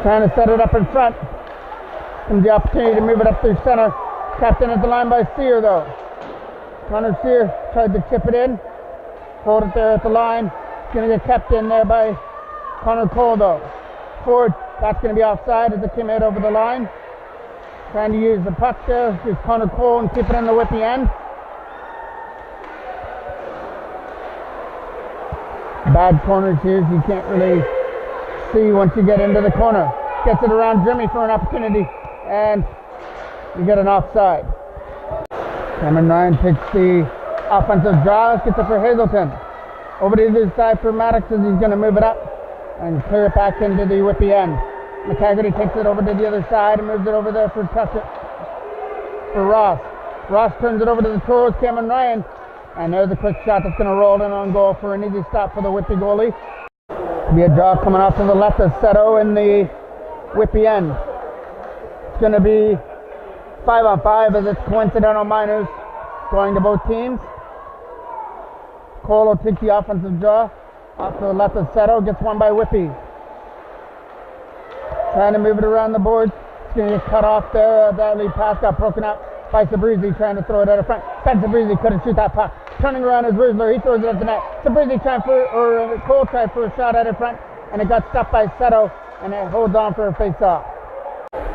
Trying to set it up in front. Comes the opportunity to move it up through center. Captain at the line by Sear though. Connor Sear tried to chip it in. Hold it there at the line. It's going to get kept in there by Connor Cole though. Forward, that's going to be offside as it came out over the line. Trying to use the puck there. Use Connor Cole and keep it in the Whitby end. Bad corners here, you can't really see once you get into the corner. Gets it around Jimmy for an opportunity, and you get an offside. Cameron Ryan takes the offensive draw, gets it for Hazelton. Over to the side for Maddox as he's going to move it up and clear it back into the Whitby end. McCaggerty takes it over to the other side and moves it over there for Ross. Ross turns it over to the Toros, Cameron Ryan. And there's a quick shot that's going to roll in on goal for an easy stop for the Whitby goalie. Be a draw coming off to the left of Seto in the Whitby end. It's going to be 5-on-5 as it's coincidental minors going to both teams. Cole will take the offensive draw off to the left of Seto. Gets one by Whitby. Trying to move it around the board. It's going to get cut off there. That lead pass got broken up by Sabrizi trying to throw it out of front. Ben Sabrizi couldn't shoot that puck. Turning around is Riesler. He throws it at the net. Sabrizi trying Cole tried for a shot out of front, and it got stopped by Seto, and it holds on for a face-off.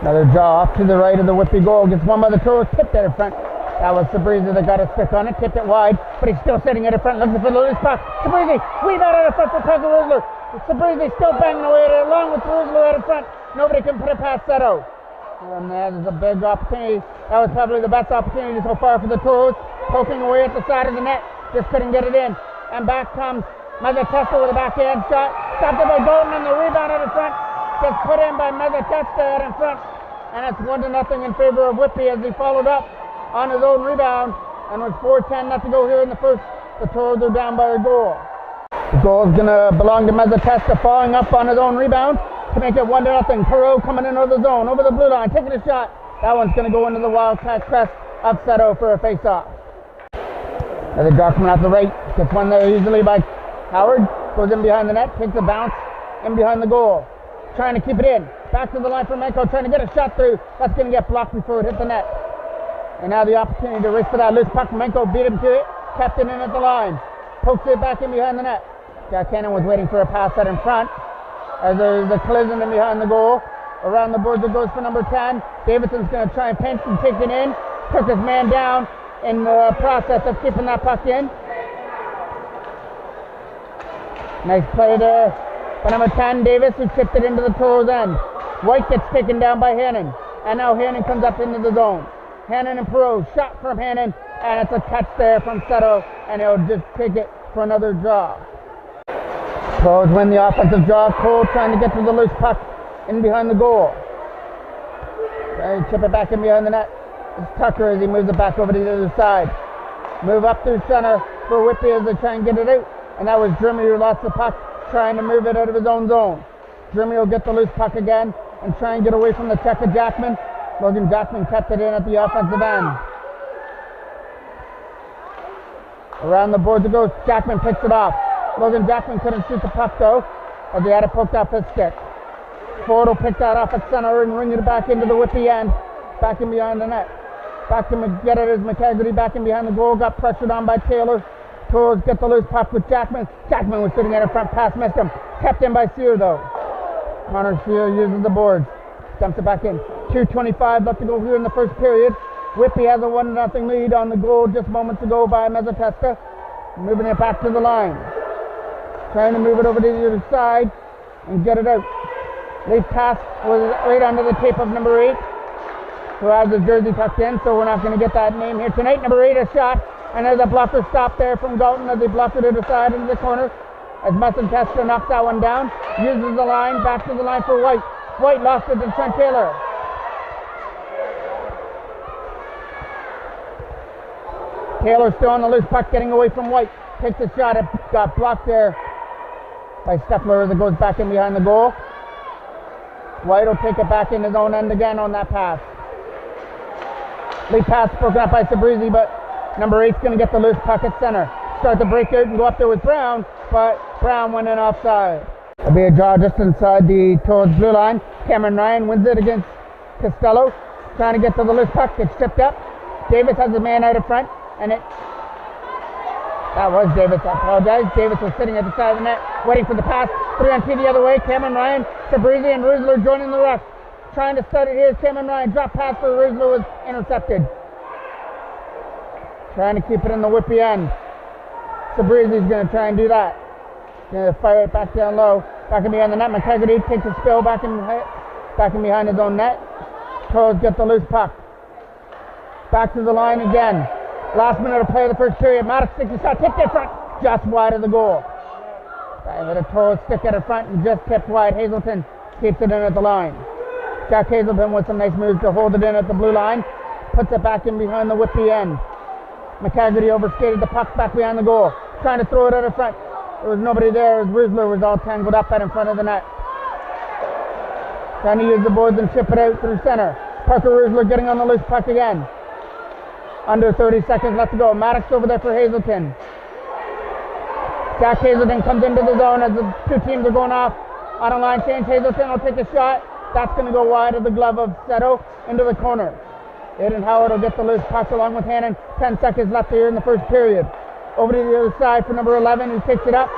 Another draw off to the right of the Whitby goal. Gets one by the Toros, tipped out of front. That was Sabrizi that got a stick on it, tipped it wide, but he's still sitting out of front, looking for the loose puck. Sabrizi, weave out of front for Tucker Riesler. Sabrizi still banging away at it, along with Riesler out of front. Nobody can put it past Seto. And there's a big opportunity. That was probably the best opportunity so far for the Toros. Poking away at the side of the net. Just couldn't get it in. And back comes Mezzatesta with a backhand shot. Stopped it by Golden and the rebound out in front. Just put in by Mezzatesta out in front. And it's 1-0 in favor of Whitby as he followed up on his own rebound. And with 4:10 left to go here in the first, the Toros are down by a goal. The goal is going to belong to Mezzatesta, following up on his own rebound to make it 1-0. Perot coming in over the zone, over the blue line, taking a shot. That one's going to go into the Wildcat crest of Seto for a face-off. Another draw coming out the right. Gets one there easily by Howard. Goes in behind the net, takes a bounce in behind the goal. Trying to keep it in. Back to the line for Menko, trying to get a shot through. That's going to get blocked before it hit the net. And now the opportunity to race for that loose puck. Menko beat him to it. Kept it in at the line. Pokes it back in behind the net. Jack Cannon was waiting for a pass out in front. As there's a collision in behind the goal. Around the boards it goes for number 10. Davidson's going to try and pinch and take it in. Took his man down in the process of keeping that puck in. Nice play there by number 10, Davis, who chipped it into the Toros end. White gets taken down by Hannon. And now Hannon comes up into the zone. Hannon and Perot, shot from Hannon. And it's a catch there from Seto. And he'll just take it for another draw. Toros win the offensive draw. Cole trying to get to the loose puck in behind the goal. Trying to chip it back in behind the net. It's Tucker as he moves it back over to the other side. Move up through center for Whitby as they try and get it out. And that was Jeremy who lost the puck, trying to move it out of his own zone. Jeremy will get the loose puck again and try and get away from the check of Jackman. Logan Jackman kept it in at the offensive end. Around the boards it goes. Jackman picks it off. Logan Jackman couldn't shoot the puck though, as he had it poked off his stick. Ford will pick that off at center and ring it back into the Whitby end, back in behind the net. Back to get it as McCaggerty back in behind the goal, got pressured on by Taylor. Toros get the loose puck with Jackman. Jackman was sitting at a front pass, missed him. Kept in by Sear though. Connor Sear uses the boards, dumps it back in. 2:25 left to go here in the first period. Whitby has a 1-0 lead on the goal just moments ago by Mezzatesta. Moving it back to the line. Trying to move it over to the other side and get it out. Lead pass was right under the tape of number 8, who has his jersey tucked in, so we're not going to get that name here tonight. Number 8 a shot, and there's a blocker stop there from Dalton as he blocked it to the side into the corner. As Mezzatesta knocks that one down, uses the line, back to the line for White. White lost it to Trent Taylor. Taylor still on the loose puck, getting away from White. Takes a shot, it got blocked there by Steffler as it goes back in behind the goal. White will take it back in his own end again on that pass. Lead pass broken up by Sabrizi, but number 8's going to get the loose puck at center. Start the breakout and go up there with Brown, but Brown went in offside. It'll be a draw just inside the Toros blue line. Cameron Ryan wins it against Costello. Trying to get to the loose puck. It's tipped up. Davis has a man out of front. And that was Davis. I apologize. Davis was sitting at the side of the net waiting for the pass. 3-on-2 the other way. Cameron Ryan, Sabrizi, and Rusler joining the rush. Trying to start it here. Cameron Ryan. Drop pass for Rusler was intercepted. Trying to keep it in the Whitby end. Sabrizi's going to try and do that. Going to fire it back down low. Back in behind the net. McKegarty takes a spill back in behind his own net. Toros get the loose puck. Back to the line again. Last minute of play of the first period. Maddox takes a shot. Tipped in front. Just wide of the goal. With a Toros stick at the front and just tipped wide. Hazelton keeps it in at the line. Jack Hazelton with some nice moves to hold it in at the blue line. Puts it back in behind the Whitby end. McKegarty overskated the puck back behind the goal. Trying to throw it out of front. There was nobody there as Rusler was all tangled up out in front of the net. Trying to use the boards and chip it out through center. Parker Rusler getting on the loose puck again. Under 30 seconds left to go. Maddox over there for Hazelton. Jack Hazelton comes into the zone as the two teams are going off on a line change. Hazelton will take a shot. That's going to go wide of the glove of Seto into the corner. Aiden Howard will get the loose puck along with Hannon. 10 seconds left here in the first period. Over to the other side for number 11 who picks it up.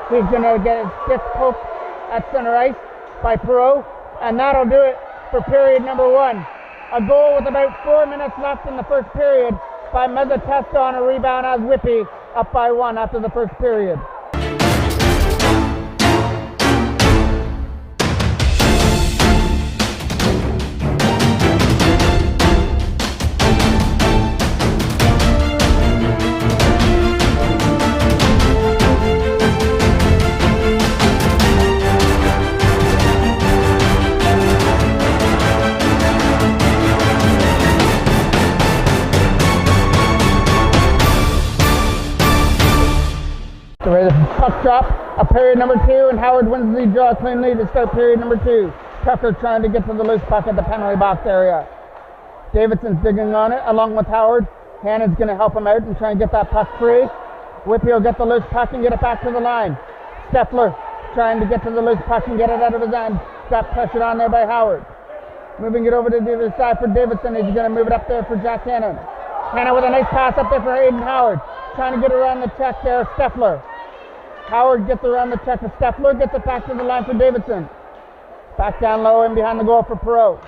He's going to get his stick poked at center ice by Perot. And that'll do it for period number 1. A goal with about 4 minutes left in the first period by Mezzatesta on a rebound as Whitby up by 1 after the first period. So the puck drop, a period number 2, and Howard wins the draw cleanly to start period number 2. Tucker trying to get to the loose puck at the penalty box area. Davidson's digging on it along with Howard. Hannon's going to help him out and try and get that puck free. Whitby will get the loose puck and get it back to the line. Steffler trying to get to the loose puck and get it out of his end. Got pressured on there by Howard. Moving it over to the other side for Davidson. He's going to move it up there for Jack Hannon. Hannon with a nice pass up there for Aiden Howard. Trying to get around the check there, Steffler. Howard gets around the check for Steffler, gets it back to the line for Davidson. Back down low and behind the goal for Perot.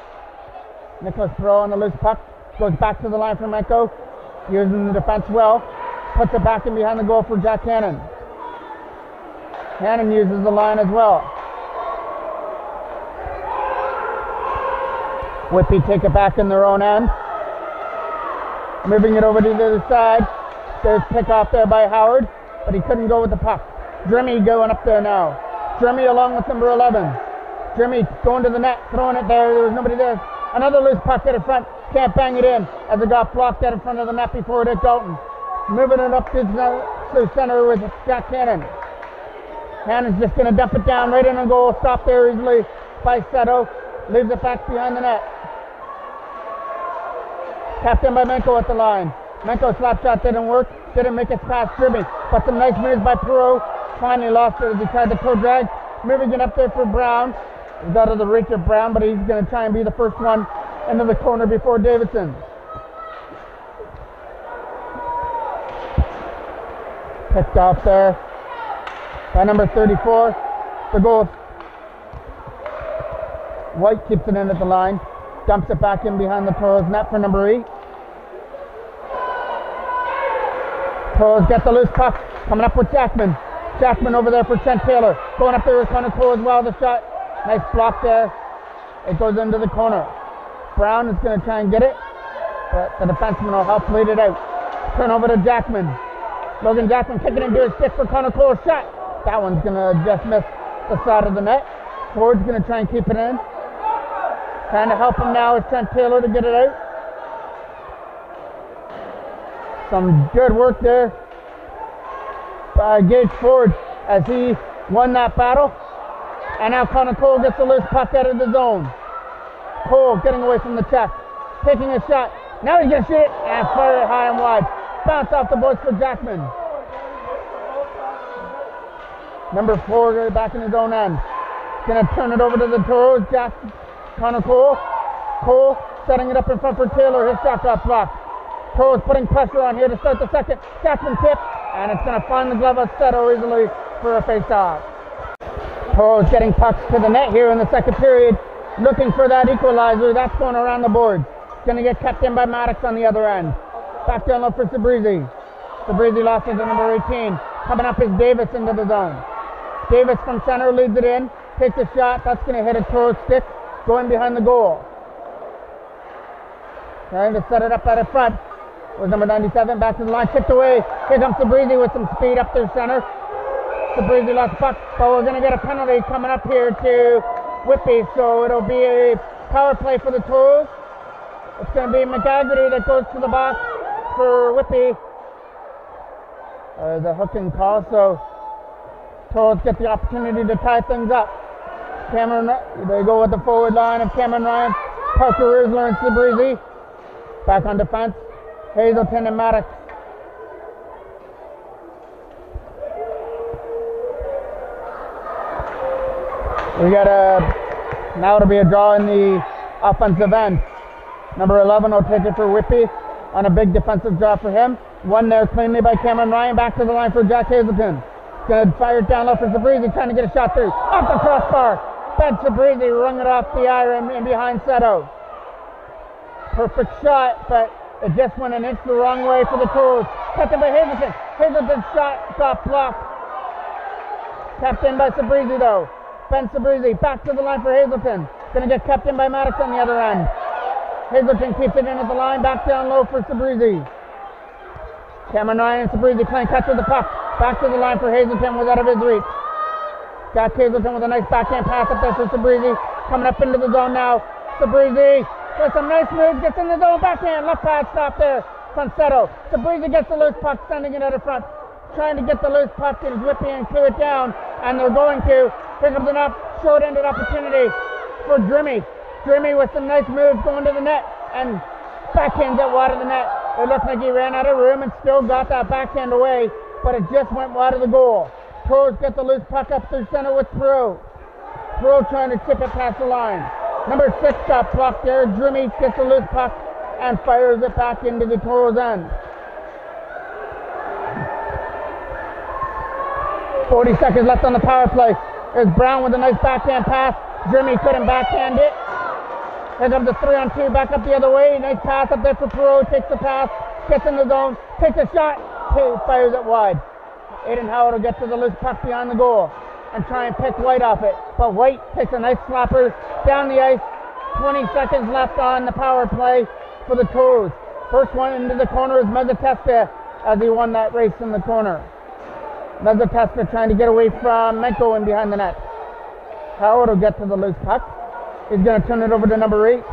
Nicholas Perot on the loose puck. Goes back to the line for Menko. Using the defense well. Puts it back in behind the goal for Jack Hannon. Hannon uses the line as well. Whitby take it back in their own end. Moving it over to the other side. There's pick off there by Howard, but he couldn't go with the puck. Drimmy going up there now. Drimmy along with number 11. Drimmy going to the net, throwing it there. There was nobody there. Another loose puck at the front. Can't bang it in as it got blocked out in front of the net before it hit Dalton. Moving it up to center with Jack Hannon. Hannon's just going to dump it down right in the goal. Stopped there easily by Seto. Leaves it back behind the net. Tapped in by Menko at the line. Menko's slap shot didn't work. Didn't make it past Drimmy. But some nice moves by Perot. Finally lost it as he tried to toe drag. Moving it up there for Brown. He's out of the reach of Brown, but he's going to try and be the first one into the corner before Davidson. Picked off there by number 34. The goal. White keeps it in at the line. Dumps it back in behind the Toros net for number 8. Toros get the loose puck. Coming up with Jackman. Jackman over there for Trent Taylor. Going up there with Connor Cole as well. The shot. Nice block there. It goes into the corner. Brown is going to try and get it, but the defenseman will help lead it out. Turn over to Jackman. Logan Jackman kicking into his stick for Connor Cole's shot. That one's going to just miss the side of the net. Ford's going to try and keep it in. Trying to help him now is Trent Taylor to get it out. Some good work there by Gage Ford as he won that battle. And now Connor Cole gets the loose puck out of the zone. Cole getting away from the check. Taking a shot. Now he's going to shoot it and fire it high and wide. Bounce off the boards for Jackman. Number 4 back in his own end. Gonna turn it over to the Toros. Connor Cole. Cole setting it up in front for Taylor. His shot got blocked. Toros putting pressure on here to start the second. Jackman tip, and it's gonna find the glove of Seto easily for a face-off. Toros getting pucks to the net here in the second period, looking for that equalizer. That's going around the board. Gonna get kept in by Maddox on the other end. Back down low for Sabrizi. Sabrizi lost it to number 18. Coming up is Davis into the zone. Davis from center leads it in. Takes a shot. That's going to hit a Toros stick. Going behind the goal. Trying to set it up at the front. Was number 97. Back to the line. Tipped away. Here comes Sabrizi with some speed up their center. Sabrizi lost the puck. But we're going to get a penalty coming up here to Whitby. So it'll be a power play for the Toros. It's going to be McGaggerty that goes to the box for Whitby. The hooking call, so Toros get the opportunity to tie things up. They go with the forward line of Cameron Ryan, Parker Rizzler, and Sabrizi. Back on defense, Hazelton and Maddox. Now it'll be a draw in the offensive end. Number 11 will take it for Whitby on a big defensive draw for him. Won there cleanly by Cameron Ryan. Back to the line for Jack Hazelton. Gonna fire it down low for Sabrizi, trying to get a shot through. Off the crossbar. Ben Sabrizi rung it off the iron and behind Seto. Perfect shot, but it just went an inch the wrong way for the Toros. Kept in by Hazelton. Hazelton's shot got blocked. Kept in by Sabrizi though. Ben Sabrizi back to the line for Hazelton. Gonna get kept in by Maddox on the other end. Hazelton keeps it in at the line, back down low for Sabrizi. Cameron Ryan and Sabrizi playing catch with the puck. Back to the line for Hazelton, was out of his reach. Got Hazelton with a nice backhand pass up there for Sabrizi. Coming up into the zone now. Sabrizi with some nice moves, gets in the zone, backhand, left pad stop there from Seto. Sabrizi gets the loose puck, sending it out of front. Trying to get the loose puck and Whitby and clear it down, and they're going to. Here comes an short-ended opportunity for Drimmy. Drimmy with some nice moves going to the net and backhands it wide of the net. It looked like he ran out of room and still got that backhand away, but it just went wide of the goal. Toros get the loose puck up through center with Thoreau. Thoreau trying to chip it past the line. Number 6 got blocked there. Drimmy gets the loose puck and fires it back into the Toros end. 40 seconds left on the power play. There's Brown with a nice backhand pass. Drimmy couldn't backhand it. Here comes the 3-on-2 back up the other way. Nice pass up there for Perot. Takes the pass. Gets in the zone. Takes a shot. Fires it wide. Aiden Howard will get to the loose puck behind the goal and try and pick White off it. But White takes a nice slapper down the ice. 20 seconds left on the power play for the Toros. First one into the corner is Mezzatesta as he won that race in the corner. Mezzatesta trying to get away from Menko in behind the net. Howard will get to the loose puck. He's going to turn it over to number 8.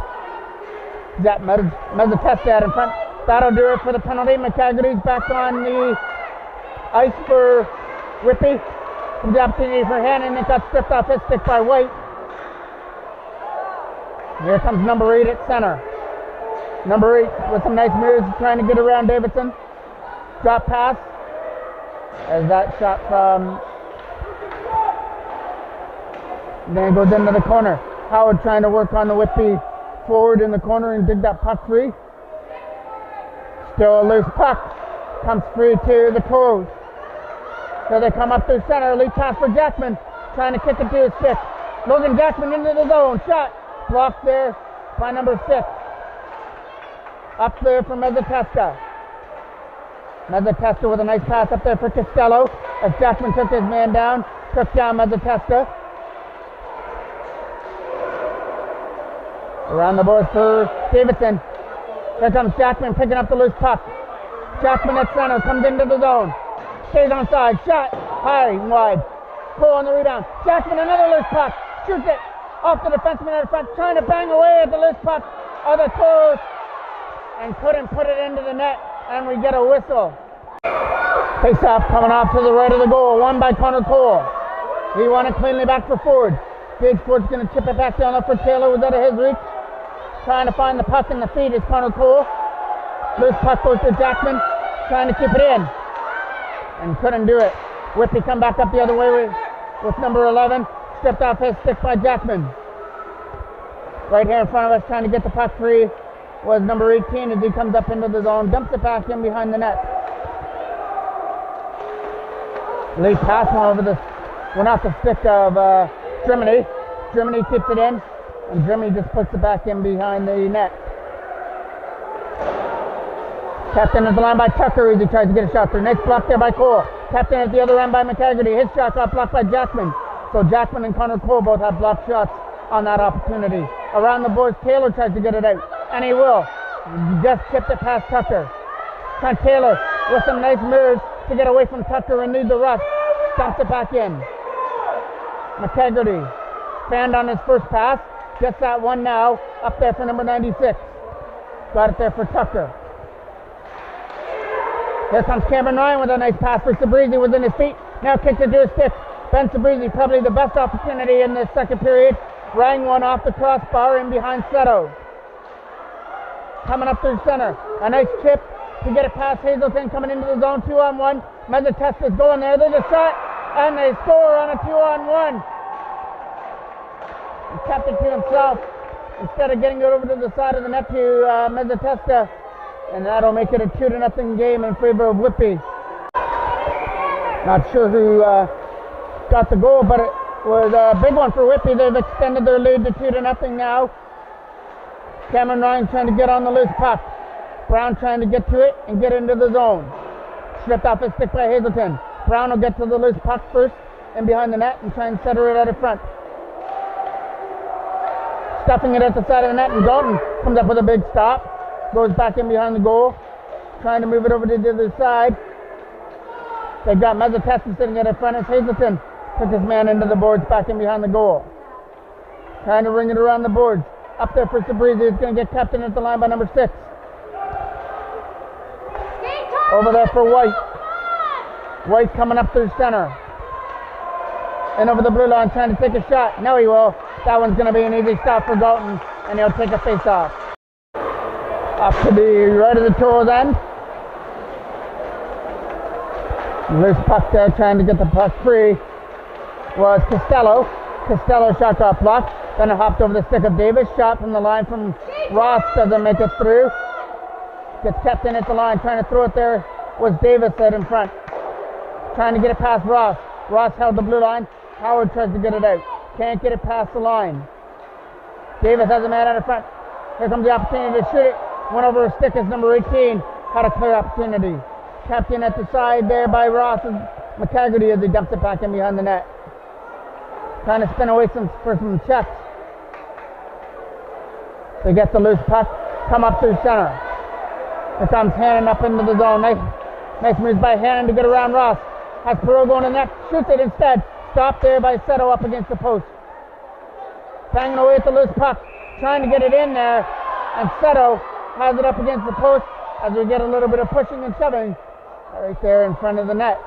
That Mezzatesta out in front. That'll do it for the penalty. McCaggerty's back on the ice for Whitby. The opportunity for Hannon. It got stripped off his stick by White. Here comes number 8 at center. Number 8 with some nice moves trying to get around Davidson. Drop pass. As that shot from... Then it goes into the corner. Howard trying to work on the Whitby forward in the corner and dig that puck free. Still a loose puck. Comes free to the Toros. So they come up through center. Lead pass for Jackman. Trying to kick it to his stick. Logan Jackman into the zone. Shot. Blocked there by number 6. Up there for Mezzatesta. Mezzatesta with a nice pass up there for Costello. As Jackman took his man down. Took down Mezzatesta. Around the boards for Davidson. Here comes Jackman picking up the loose puck. Jackman at center. Comes into the zone. Stays on side. Shot. High and wide. Cole on the rebound. Jackman another loose puck. Shoots it off the defenseman out of front. Trying to bang away at the loose puck of the Toros. And couldn't put it into the net. And we get a whistle. Face-off coming off to the right of the goal. Won by Connor Cole. He won it cleanly back for Ford. Gage Ford's going to chip it back down up for Taylor. Was out of his reach. Trying to find the puck in the feet is Connor Cole. Loose puck goes to Jackman. Trying to keep it in. And couldn't do it. Whitby come back up the other way with number 11. stripped off his stick by Jackman. Right here in front of us, trying to get the puck free, was number 18 as he comes up into the zone, dumps it back in behind the net. Late pass one off the stick of Germany. Germany keeps it in, and Germany just puts it back in behind the net. Captain at the line by Tucker as he tries to get a shot through. Nice block there by Cole. Captain at the other end by McHaggerty. His shot got blocked by Jackman. So Jackman and Connor Cole both have blocked shots on that opportunity. Around the boards, Taylor tries to get it out, and he will. Just tipped it past Tucker. Trent Taylor with some nice moves to get away from Tucker and lead the rush. Dumps it back in. McHaggerty fanned on his first pass. Gets that one now. Up there for number 96. Got it there for Tucker. Here comes Cameron Ryan with a nice pass for Sabrizi within his feet. Now kicks it to his stick. Ben Sabrizi, probably the best opportunity in this second period. Rang one off the crossbar in behind Seto. Coming up through center. A nice chip to get it past Hazelton, coming into the zone 2-on-1. Mezzatesta's going there. There's a shot, and they score on a 2-on-1. He kept it to himself instead of getting it over to the side of the net to Mezzatesta. And that'll make it a 2-0 game in favor of Whitby. Not sure who got the goal, but it was a big one for Whitby. They've extended their lead to 2-0 now. Cameron Ryan trying to get on the loose puck. Brown trying to get to it and get into the zone. Stripped off his stick by Hazelton. Brown will get to the loose puck first and behind the net and try and center it out of front. Stuffing it at the side of the net, and Dalton comes up with a big stop. Goes back in behind the goal, trying to move it over to the other side. They've got Mezzatesta sitting at the front as Hazelton took his man into the boards back in behind the goal. Trying to ring it around the boards. Up there for Sabrizi. It's going to get captain at the line by number 6. Over there for White. White coming up through center. And over the blue line trying to take a shot. No, he will. That one's going to be an easy stop for Galton, and he'll take a face-off. Up to the right of the Toros end. Loose puck there, trying to get the puck free, was Costello. Costello shot got blocked. Then it hopped over the stick of Davis. Shot from the line from Ross, doesn't make it through. Gets kept in at the line, trying to throw it there was Davis out in front. Trying to get it past Ross. Ross held the blue line. Howard tries to get it out. Can't get it past the line. Davis has a man out in front. Here comes the opportunity to shoot it. Went over a stick as number 18. Had a clear opportunity. Captain at the side there by Ross and McHaggerty as he dumps it back in behind the net. Trying to spin away for some checks. They get the loose puck. Come up through center. Here comes Hannon up into the zone. Nice moves by Hannon to get around Ross. Has Perot going in net. Shoots it instead. Stopped there by Seto up against the post. Banging away at the loose puck. Trying to get it in there. And Seto has it up against the post as we get a little bit of pushing and shoving right there in front of the net.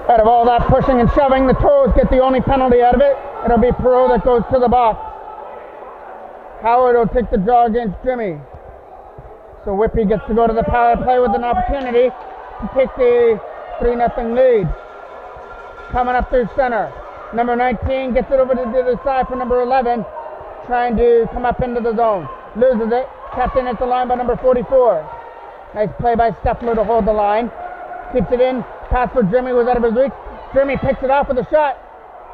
Out of all that pushing and shoving, the Toros get the only penalty out of it. It'll be Perot that goes to the box. Howard will take the draw against Jimmy. So Whitby gets to go to the power play with an opportunity to take the 3-0 lead. Coming up through center. Number 19 gets it over to the other side for number 11. Trying to come up into the zone. Loses it. Captain at the line by number 44. Nice play by Steffler to hold the line. Keeps it in. Pass for Jimmy was out of his reach. Jimmy picks it off with a shot.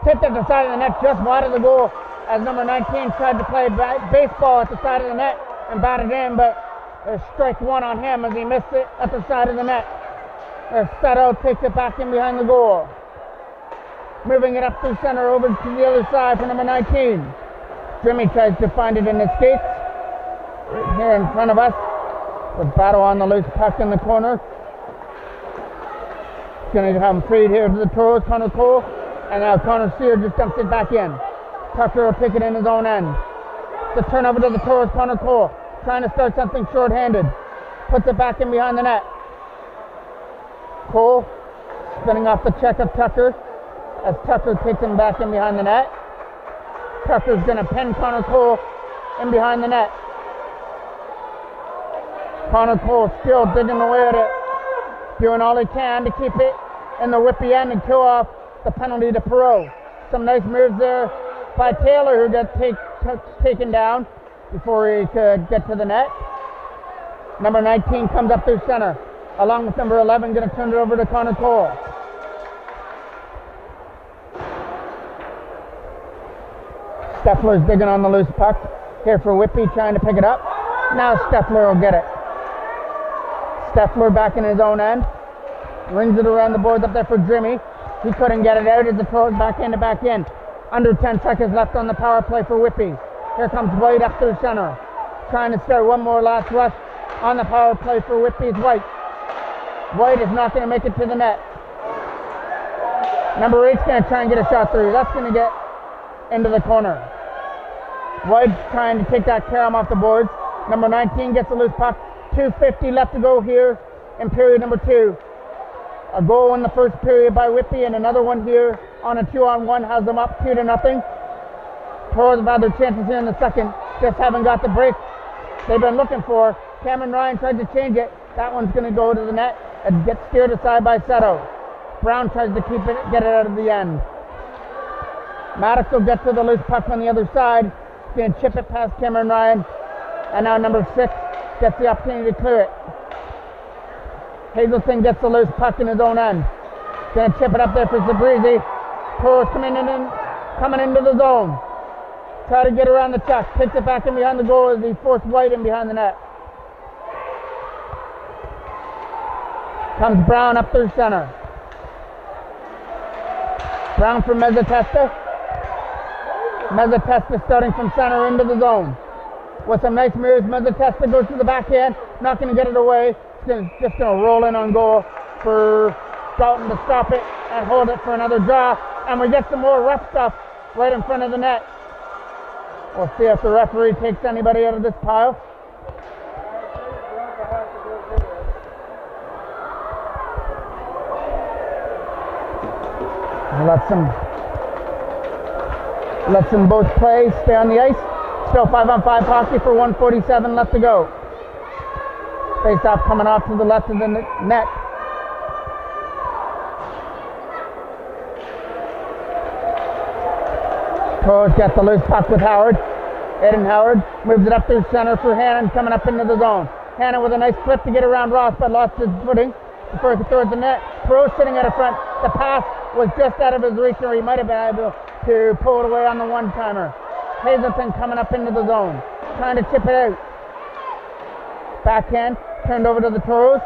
tipped at the side of the net just wide of the goal as number 19 tried to play baseball at the side of the net and batted in, but strike one on him as he missed it at the side of the net. Settle takes it back in behind the goal. Moving it up through center over to the other side for number 19. Jimmy tries to find it in his skates. Right here in front of us. The battle on the loose puck in the corner. Going to have him freed here to the Toros, Connor Cole. And now Connor Sear just dumps it back in. Tucker will take it in his own end. The turnover to the Toros, Connor Cole. Trying to start something short-handed. Puts it back in behind the net. Cole spinning off the check of Tucker as Tucker takes him back in behind the net. Tucker's going to pin Connor Cole in behind the net. Connor Cole still digging away at it, doing all he can to keep it in the Whitby end and kill off the penalty to Perot. Some nice moves there by Taylor, who got taken down before he could get to the net. Number 19 comes up through center, along with number 11, going to turn it over to Connor Cole. Steffler's digging on the loose puck here for Whitby, trying to pick it up. Now Steffler will get it. Steffler back in his own end. Rings it around the boards up there for Jimmy. He couldn't get it out as it throws back in. Under 10 seconds left on the power play for Whitby. Here comes White up through center. Trying to start one more last rush on the power play for Whitby's White. White is not going to make it to the net. Number 8's going to try and get a shot through. That's going to get into the corner. White's trying to take that carom off the boards. Number 19 gets a loose puck. 2:50 left to go here in period number 2. A goal in the first period by Whitby and another one here on a 2-on-1 has them up 2-0. Toros have had their chances here in the second. Just haven't got the break they've been looking for. Cameron Ryan tried to change it. That one's going to go to the net and get steered aside by Seto. Brown tries to get it out of the end. Maddox will get to the loose puck on the other side. He's going to chip it past Cameron Ryan. And now number 6 gets the opportunity to clear it. Hazelton gets the loose puck in his own end. Going to chip it up there for Sabrizi. Toros coming into the zone. Try to get around the chuck. Takes it back in behind the goal as he forced White in behind the net. Comes Brown up through center. Brown for Mezzatesta. Mezzatesta starting from center into the zone. With some nice moves, Mezzatesta goes to the backhand. Not going to get it away. Just going to roll in on goal for Dalton to stop it and hold it for another draw. And we get some more rough stuff right in front of the net. We'll see if the referee takes anybody out of this pile. Let them both play, stay on the ice. Still 5-on-5 hockey for 1:47 left to go. Face-off coming off to the left of the net. Toros got the loose puck with Howard. Aiden Howard moves it up through center for Hannon, coming up into the zone. Hannon with a nice flip to get around Ross, but lost his footing before he could throw it to the net. Perot sitting at the front. The pass was just out of his reach, or he might have been able to pull it away on the one-timer. Hazelton coming up into the zone, trying to chip it out. Backhand, turned over to the Toros.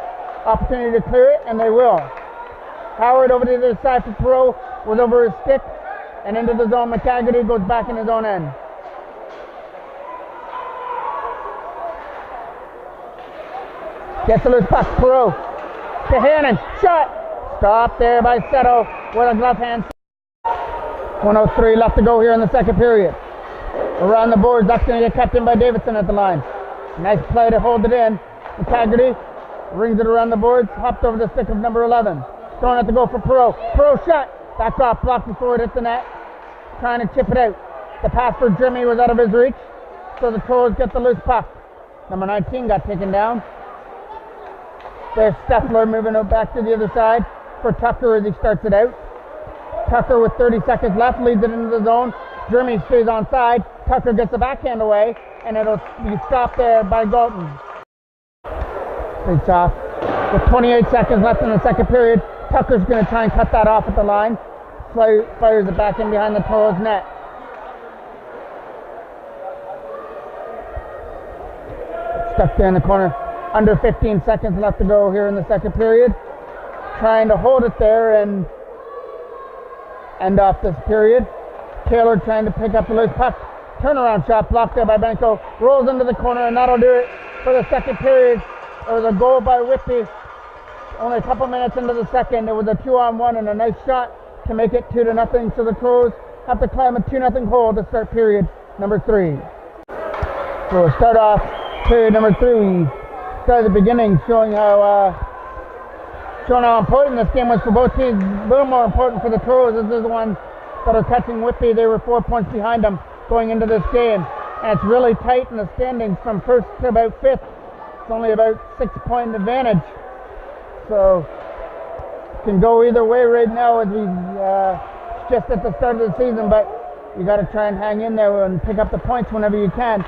Opportunity to clear it, and they will. Howard over to the other side for Perot, was over his stick, and into the zone. McCaggerty goes back in his own end. Gets the loose puck, Perot to Hannon, shot! Stopped there by Seto with a glove hand. 1:03 left to go here in the second period. Around the boards, that's going to get kept in by Davidson at the line. Nice play to hold it in. McCaggerty rings it around the boards, hopped over the stick of number 11. Throwing it to go for Perot. Perot shot! Back off, blocked before it hit the net. Trying to chip it out. The pass for Jimmy was out of his reach, so the Toros get the loose puck. Number 19 got taken down. There's Steffler moving it back to the other side for Tucker as he starts it out. Tucker with 30 seconds left leads it into the zone. Jimmy stays on side. Tucker gets the backhand away, and it'll be stopped there by Galton. Face off. With 28 seconds left in the second period, Tucker's going to try and cut that off at the line. fires it back in behind the Toros net. Stuck there in the corner. Under 15 seconds left to go here in the second period. Trying to hold it there and end off this period. Taylor trying to pick up the loose puck. Turnaround shot blocked there by Benko. Rolls into the corner, and that'll do it for the second period. It was a goal by Whitby. Only a couple minutes into the second. It was a 2-on-1 and a nice shot to make it 2-0. So the Toros have to climb a 2-0 hole to start period number 3. So we'll start off period number 3. Start at the beginning, showing how important this game was for both teams. A little more important for the Toros. This is the one that are catching Whitby. They were 4 points behind them going into this game. And it's really tight in the standings from first to about 5th. It's only about 6-point advantage. So it can go either way right now as we just at the start of the season, but you got to try and hang in there and pick up the points whenever you can.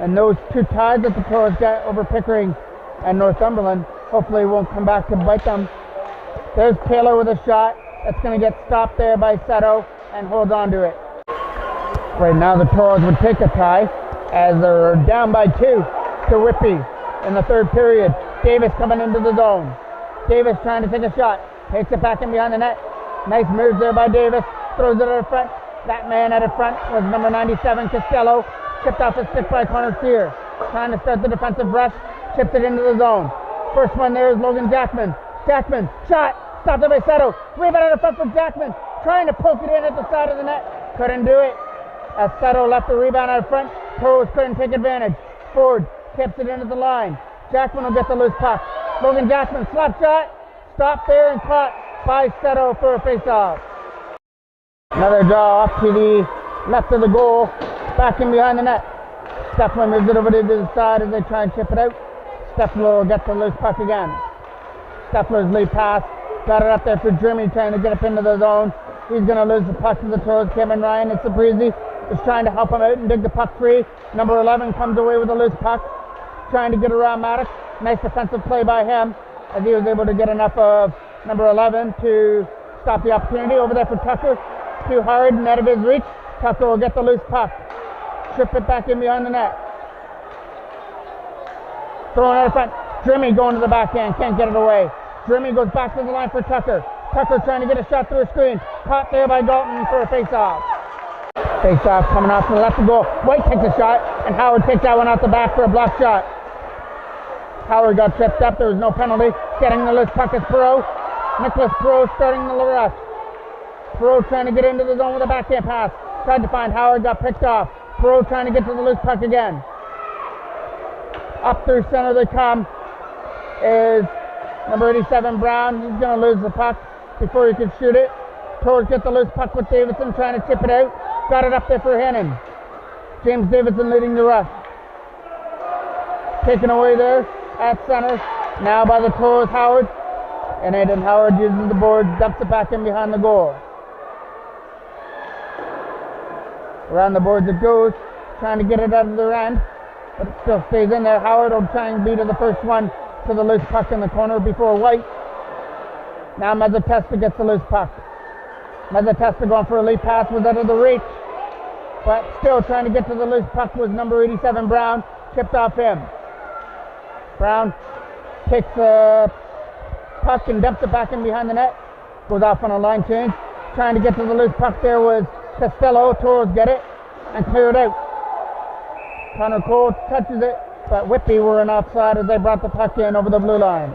And those 2 ties that the Toros got over Pickering and Northumberland hopefully won't come back to bite them. There's Taylor with a shot. That's going to get stopped there by Seto and hold on to it. Right now the Toros would take a tie as they're down by 2 to Whitby in the third period. Davis coming into the zone. Davis trying to take a shot. Takes it back in behind the net. Nice moves there by Davis. Throws it at the front. That man at the front was number 97, Costello. Chipped off his stick by Connor Steer. Trying to start the defensive rush. Chipped it into the zone. First one there is Logan Jackman. Jackman, shot. Stopped it by Seto. Rebound at the front for Jackman. Trying to poke it in at the side of the net. Couldn't do it. As Seto left the rebound out front, Toros couldn't take advantage. Ford tips it into the line. Jackman will get the loose puck. Logan Jackman, slap shot. Stopped there and caught by Seto for a face-off. Another draw off to the left of the goal. Back in behind the net. Steffler moves it over to the side as they try and chip it out. Steffler will get the loose puck again. Steffler's lead pass. Got it up there for Jimmy trying to get up into the zone. He's going to lose the puck to the Toros. Kevin Ryan and Sabrizi is trying to help him out and dig the puck free. Number 11 comes away with a loose puck. Trying to get around Maddox. Nice defensive play by him as he was able to get enough of number 11 to stop the opportunity. Over there for Tucker. Too hard and out of his reach. Tucker will get the loose puck. Trip it back in behind the net. Throwing out of front. Drimmy going to the backhand. Can't get it away. Drimmy goes back to the line for Tucker. Tucker trying to get a shot through a screen. Caught there by Dalton for a face-off. Face-off coming off to the left of goal. White takes a shot, and Howard takes that one out the back for a block shot. Howard got tripped up. There was no penalty. Getting the loose puck is Perot. Nicholas Perot starting the rush. Perot trying to get into the zone with a backhand pass. Tried to find Howard, got picked off. Perot trying to get to the loose puck again. Up through center they come is number 87, Brown. He's going to lose the puck before he can shoot it. Toros get the loose puck with Davidson trying to chip it out. Got it up there for Hennon. James Davidson leading the rush. Taken away there at center. Now by the Toros, Howard. And Aiden Howard uses the board, dumps it back in behind the goal. Around the boards it goes. Trying to get it out of their end. But it still stays in there. Howard will try and beat to the first one to the loose puck in the corner before White. Now Mezzatesta gets the loose puck. Mezzatesta going for a lead pass, was out of the reach. But still trying to get to the loose puck was number 87, Brown. Chipped off him. Brown takes the puck and dumps it back in behind the net. Goes off on a line change. Trying to get to the loose puck there was Costello. Toros get it and clear it out. Connor Cole touches it, but Whitby were in offside as they brought the puck in over the blue line.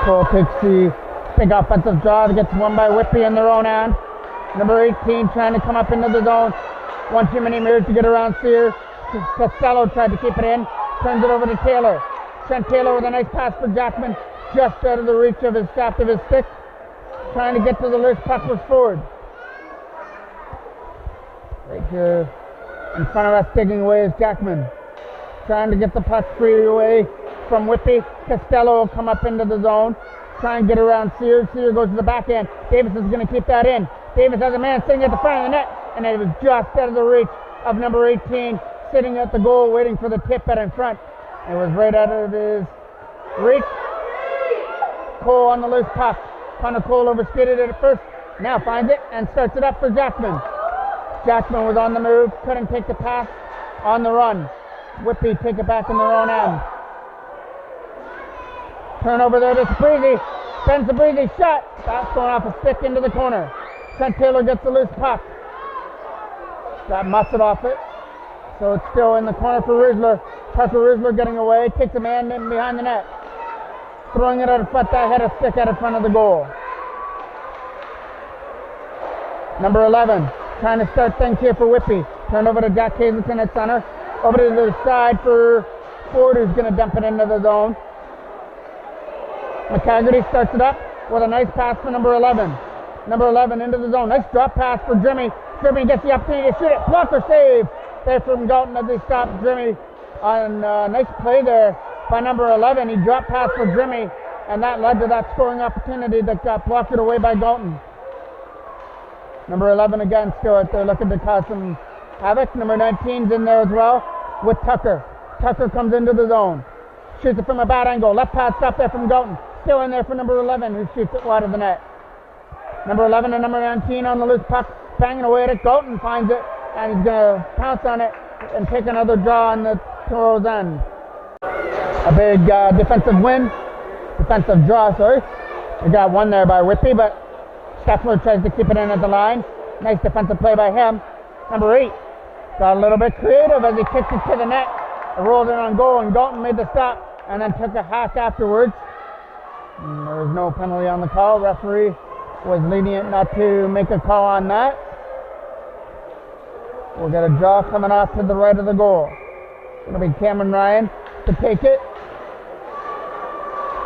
Cole takes the big offensive draw. Gets won by Whitby in their own end. Number 18 trying to come up into the zone. One too many moves to get around Sear. Costello tried to keep it in. Turns it over to Taylor. Trent Taylor with a nice pass for Jackman. Just out of the reach of his shaft of his stick. Trying to get to the loose puck was Ford. Right here in front of us digging away is Jackman. Trying to get the puck free away from Whitby. Costello will come up into the zone. Try and get around Sears. Sears goes to the backhand. Davis is going to keep that in. Davis has a man sitting at the front of the net. And it was just out of the reach of number 18. Sitting at the goal waiting for the tip out in front. It was right out of his reach. Cole on the loose puck. Connor Cole overskated it at first. Now finds it and starts it up for Jackman. Jackman was on the move, couldn't take the pass on the run. Whitby take it back in their own end. Turnover there to Sabrizi. Ben Sabrizi shot. That's going off a stick into the corner. Trent Taylor gets the loose puck. Got muscled off it. So it's still in the corner for Rizzler. Parker Rizzler getting away. Takes a man in behind the net. Throwing it out of front. That had a stick out in front of the goal. Number 11. Trying to start things here for Whitby. Turned over to Jack Hazelton at center. Over to the side for Ford, who's going to dump it into the zone. McCaggerty starts it up with a nice pass for number 11. Number 11 into the zone. Nice drop pass for Jimmy. Jimmy gets the opportunity to shoot it. Blocker save there from Galton as they stop Jimmy. On nice play there by number 11. He dropped pass for Jimmy, and that led to that scoring opportunity that got blocked away by Galton. Number 11 again still out there looking to cause some havoc. Number 19's in there as well with Tucker. Tucker comes into the zone. Shoots it from a bad angle. Left pass stop there from Galton. Still in there for number 11 who shoots it wide of the net. Number 11 and number 19 on the loose puck. Banging away at it. Galton finds it and he's going to pounce on it and take another draw on the Toros end. A big defensive draw, sorry. We got one there by Whitby, but Steffler tries to keep it in at the line. Nice defensive play by him. Number 8 got a little bit creative as he kicked it to the net. It rolled in on goal, and Galton made the stop and then took a hack afterwards. And there was no penalty on the call. Referee was lenient not to make a call on that. We'll get a draw coming off to the right of the goal. It'll be Cameron Ryan to take it.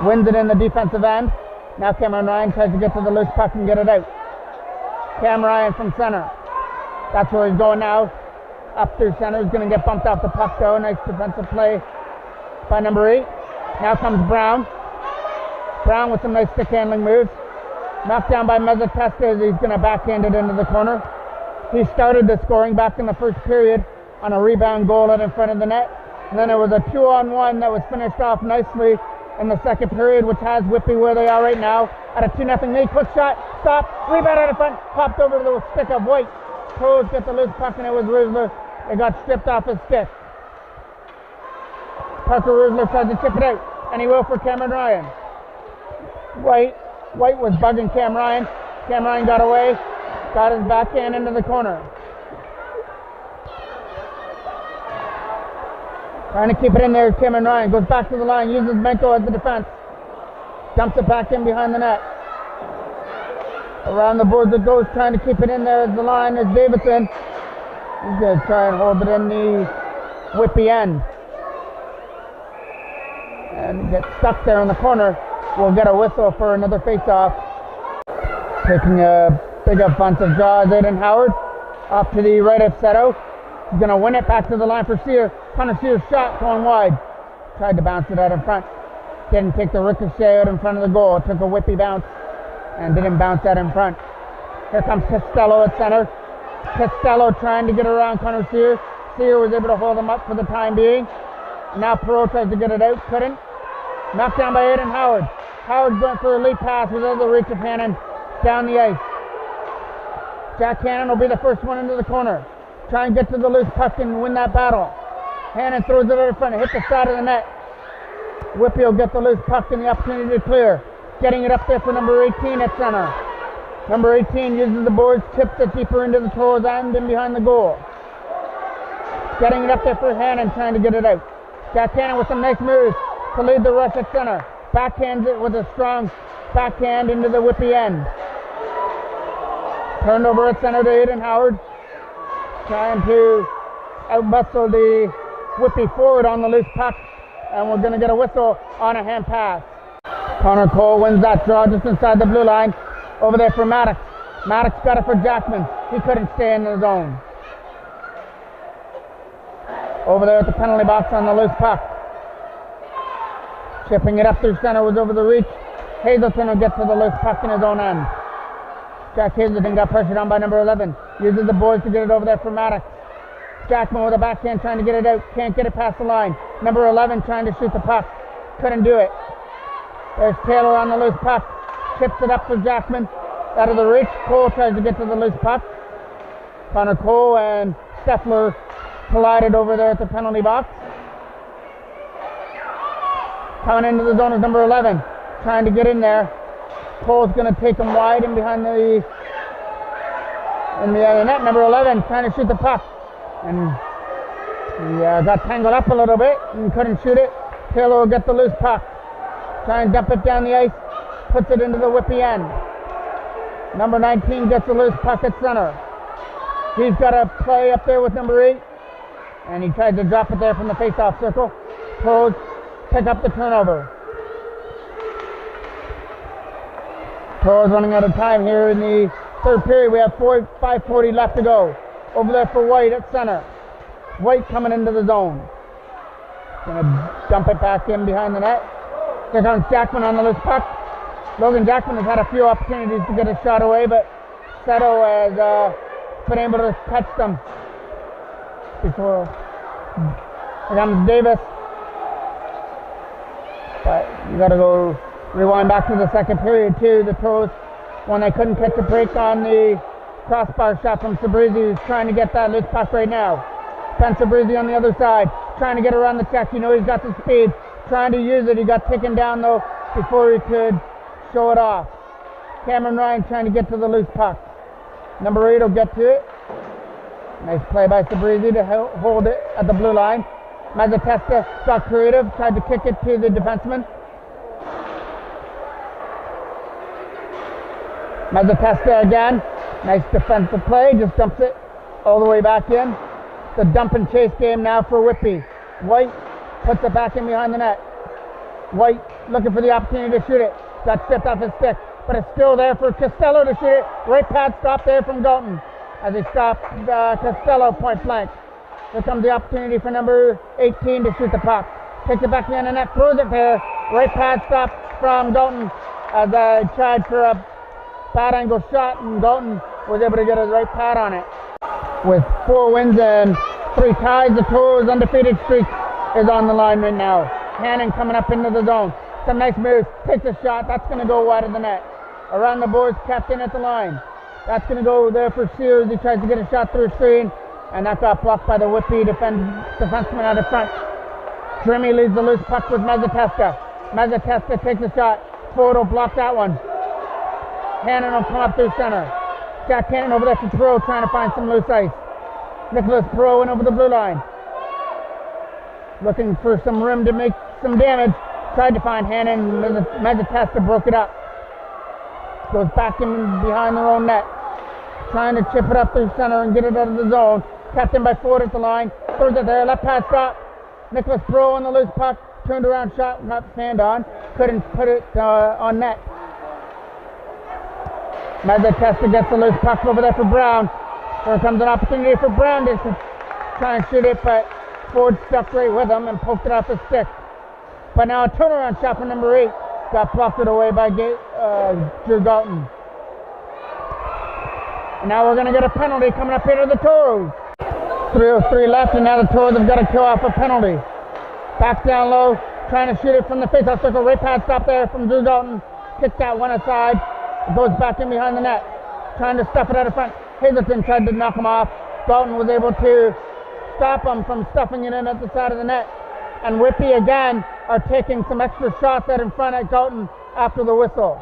Wins it in the defensive end. Now Cameron Ryan tries to get to the loose puck and get it out. Cam Ryan from center. That's where he's going now. Up through center. He's going to get bumped off the puck though. Nice defensive play by number 8. Now comes Brown. Brown with some nice stick handling moves. Knocked down by Mezzatesta as he's going to backhand it into the corner. He started the scoring back in the first period on a rebound goal out in front of the net. And then it was a 2-on-1 that was finished off nicely in the second period, which has Whitby where they are right now at a 2-0 lead. Quick shot, stop, rebound out of front, popped over to the stick of White. Toros get the loose puck and it was Rizzler. It got stripped off his stick. Parker Rizzler tries to chip it out, and he will for Cameron Ryan. White was bugging Cam Ryan. Cam Ryan got away, got his backhand into the corner. Trying to keep it in there, Cameron Ryan goes back to the line, uses Menko as the defense. Dumps it back in behind the net. Around the boards it goes, trying to keep it in there as the line is Davidson. He's going to try and hold it in the Whitby end. And get stuck there in the corner. We'll get a whistle for another face-off. Taking a big offensive draw is Aiden Howard. Off to the right of Seto. He's going to win it back to the line for Sear. Connor Sear's shot going wide. Tried to bounce it out in front. Didn't take the ricochet out in front of the goal. It took a Whitby bounce and didn't bounce out in front. Here comes Costello at center. Costello trying to get around Connor Sear. Sear was able to hold him up for the time being. Now Perot tries to get it out. Couldn't. Knocked down by Aiden Howard. Howard went for a lead pass without the reach of Hannon down the ice. Jack Hannon will be the first one into the corner. Try and get to the loose puck and win that battle. Hannon throws it out in front. It hits the side of the net. Whitby will get the loose puck and the opportunity to clear. Getting it up there for number 18 at center. Number 18 uses the boards, tips it deeper into the Toros end and behind the goal. Getting it up there for Hannon, trying to get it out. Jack Hannon with some nice moves to lead the rush at center. Backhands it with a strong backhand into the Whitby end. Turned over at center to Aiden Howard. Trying to out-muscle the Whitby forward on the loose puck. And we're going to get a whistle on a hand pass. Connor Cole wins that draw just inside the blue line. Over there for Maddox. Maddox got it for Jackman. He couldn't stay in the zone. Over there at the penalty box on the loose puck. Chipping it up through center was over the reach. Hazelton will get to the loose puck in his own end. Jack Hazelton got pressured on by number 11. Uses the boards to get it over there for Maddox. Jackman with a backhand trying to get it out. Can't get it past the line. Number 11 trying to shoot the puck. Couldn't do it. There's Taylor on the loose puck. Chips it up for Jackman. out of the reach. Cole tries to get to the loose puck. Connor Cole and Steffler collided over there at the penalty box. Coming into the zone is number 11, trying to get in there. Cole's going to take him wide in behind the other net. Number 11 trying to shoot the puck, and he got tangled up a little bit and couldn't shoot it. Taylor will get the loose puck, try and dump it down the ice, puts it into the Whitby end. Number 19 gets the loose puck at center. He's got a play up there with number 8, and he tries to drop it there from the face-off circle. Toros pick up the turnover. Toros running out of time here in the third period. We have 5:40 left to go. Over there for White at center. White coming into the zone. Gonna dump it back in behind the net. Here comes Jackman on the loose puck. Logan Jackman has had a few opportunities to get a shot away, but Seto has been able to catch them before. Here comes Davis. But you gotta go rewind back to the second period too. The Toros, when they couldn't catch a break on the crossbar shot from Sabrizi, who's trying to get that loose puck right now. Spencer Sabrizi on the other side, trying to get around the check. You know he's got the speed, trying to use it. He got taken down though before he could show it off. Cameron Ryan trying to get to the loose puck. Number 8 will get to it. Nice play by Sabrizi to hold it at the blue line. Mazzatesta got creative, tried to kick it to the defenseman. Mazzatesta again, nice defensive play, just dumps it all the way back in. It's a dump and chase game now for Whitby. White puts it back in behind the net. White looking for the opportunity to shoot it. Got stripped off his stick, but it's still there for Costello to shoot it. Right pad stop there from Galton as he stopped Costello point blank. Here comes the opportunity for number 18 to shoot the puck. Takes it back behind the net, throws it there. Right pad stop from Galton as I tried for a bad angle shot, and Galton was able to get his right pad on it. With 4 wins and 3 ties, the Toros' undefeated streak is on the line right now. Hannon coming up into the zone. Some nice moves. Takes a shot. That's going to go wide of the net. Around the boards, captain at the line. That's going to go there for Sears. He tries to get a shot through a screen, and that got blocked by the Whitby defenseman out of front. Trimmy leads the loose puck with Mazzatesta. Mazzatesta takes a shot. Ford will block that one. Hannon will come up through center. Jack Hannon over there for Perot trying to find some loose ice. Nicholas Perot went over the blue line. Looking for some room to make some damage. Tried to find Hannon. Mazzatesta broke it up. Goes back in behind their own net. Trying to chip it up through center and get it out of the zone. Kept in by Ford at the line. Throws it there. Left pad stop. Nicholas Perot on the loose puck. Turned around shot. Not stand on. Couldn't put it on net. Mazzatesta gets the loose puck over there for Brown. Here comes an opportunity for Brown to try and shoot it, but Ford stuck right with him and poked it off his stick. But now a turnaround shot for number 8 got blocked away by Drew Galton. And now we're going to get a penalty coming up here to the Toros. 3:03 left, and now the Toros have got to kill off a penalty. Back down low, trying to shoot it from the face-off circle. Right pad stop there from Drew Galton. Kicks that one aside. It goes back in behind the net. Trying to stuff it out of front. Hazelton tried to knock him off. Galton was able to stop him from stuffing it in at the side of the net. And Whitby again are taking some extra shots out in front at Galton after the whistle.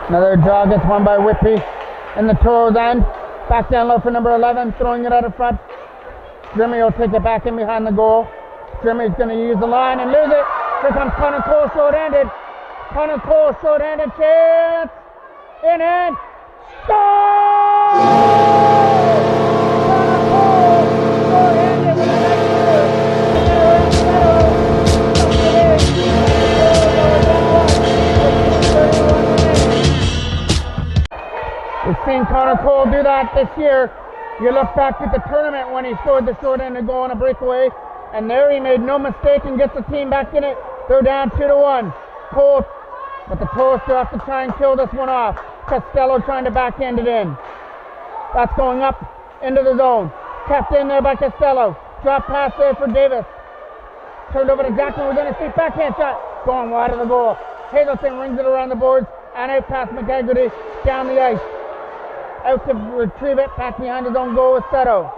Another draw gets won by Whitby in the Toros end. Back down low for number 11, throwing it out of front. Jimmy will take it back in behind the goal. Jimmy's going to use the line and lose it. Here comes Connor Cole short-handed. Connor Cole short-handed chance. In and score! Connor Cole short-handed with a nice We've seen Connor Cole do that this year. You look back at the tournament when he scored the short-handed goal on a breakaway, and there he made no mistake and gets the team back in it. They're down 2-1. Cole, but the Toros still have to try and kill this one off. Costello trying to backhand it in. That's going up into the zone. Kept in there by Costello. Drop pass there for Davis. Turned over to Jackson. We're going to see backhand shot. Going wide of the goal. Hazelton rings it around the boards. and out past McEgarty down the ice. Out to retrieve it, back behind his own goal with Seto.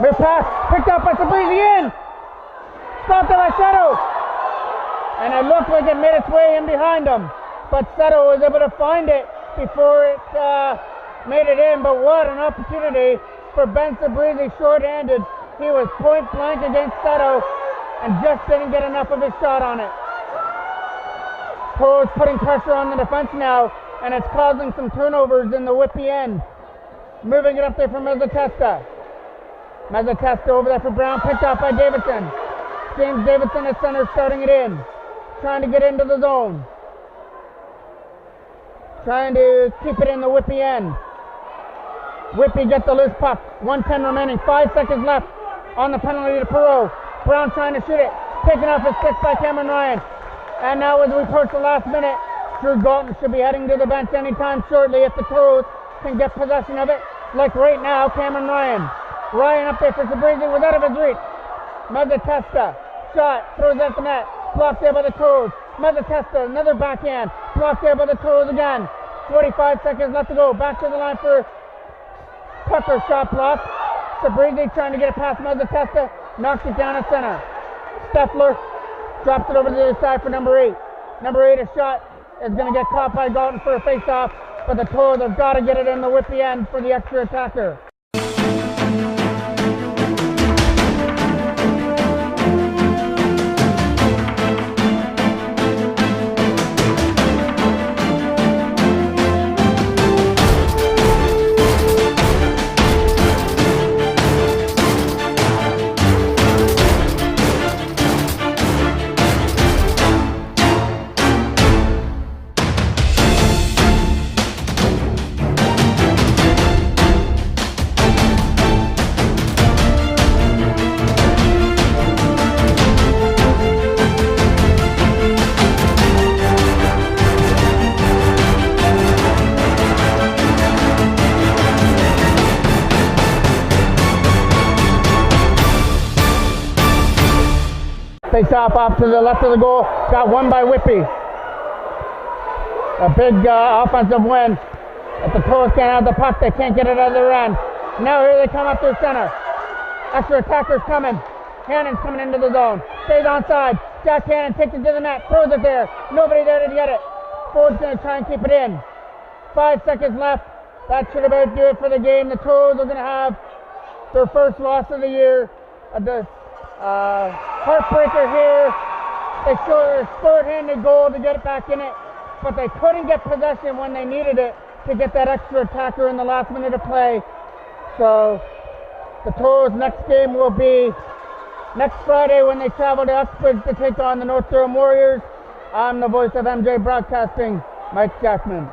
Mid pass, picked up by Sabrizi in. Stopped it by Seto. And it looked like it made its way in behind him. But Seto was able to find it before it made it in. But what an opportunity for Ben Sabrizi, short-handed. He was point blank against Seto and just didn't get enough of his shot on it. Toros putting pressure on the defense now, and it's causing some turnovers in the Whitby end. Moving it up there for Mezzatesta. Mezzatesta over there for Brown, picked off by Davidson. James Davidson at center, starting it in. Trying to get into the zone. Trying to keep it in the Whitby end. Whitby gets the loose puck. 1:10 remaining. 5 seconds left on the penalty to Perot. Brown trying to shoot it. Taken off his stick by Cameron Ryan. And now as we approach the last minute, Drew Galton should be heading to the bench anytime shortly if the Toros can get possession of it. Like right now, Cameron Ryan. Ryan up there for Sabrizi was out of his reach. Mezzatesta. Shot. Throws at the net. Blocked there by the Toros. Mezzatesta. Another backhand. Blocked there by the Toros again. 45 seconds left to go. Back to the line for Tucker. Shot blocked. Sabrizi trying to get it past Mezzatesta. Knocks it down at center. Steffler drops it over to the other side for number 8. Number 8, a shot is going to get caught by Galton for a face-off, but the Toros have got to get it in the Whitby end for the extra attacker. Face off to the left of the goal. Got won by Whitby. A big offensive win. If the Toros can't have the puck, they can't get it out of their end. Now here they come up to the center. Extra attackers coming. Hannon's coming into the zone. Stays onside. Jack Hannon takes it to the net. Throws it there. Nobody there to get it. Ford's going to try and keep it in. 5 seconds left. That should about do it for the game. The Toros are going to have their first loss of the year. Heartbreaker here. They scored a short-handed goal to get it back in it, but they couldn't get possession when they needed it to get that extra attacker in the last minute of play. So the Toros' next game will be next Friday when they travel to Uxbridge to take on the North Durham Warriors. I'm the voice of MJ Broadcasting, Mike Jackman.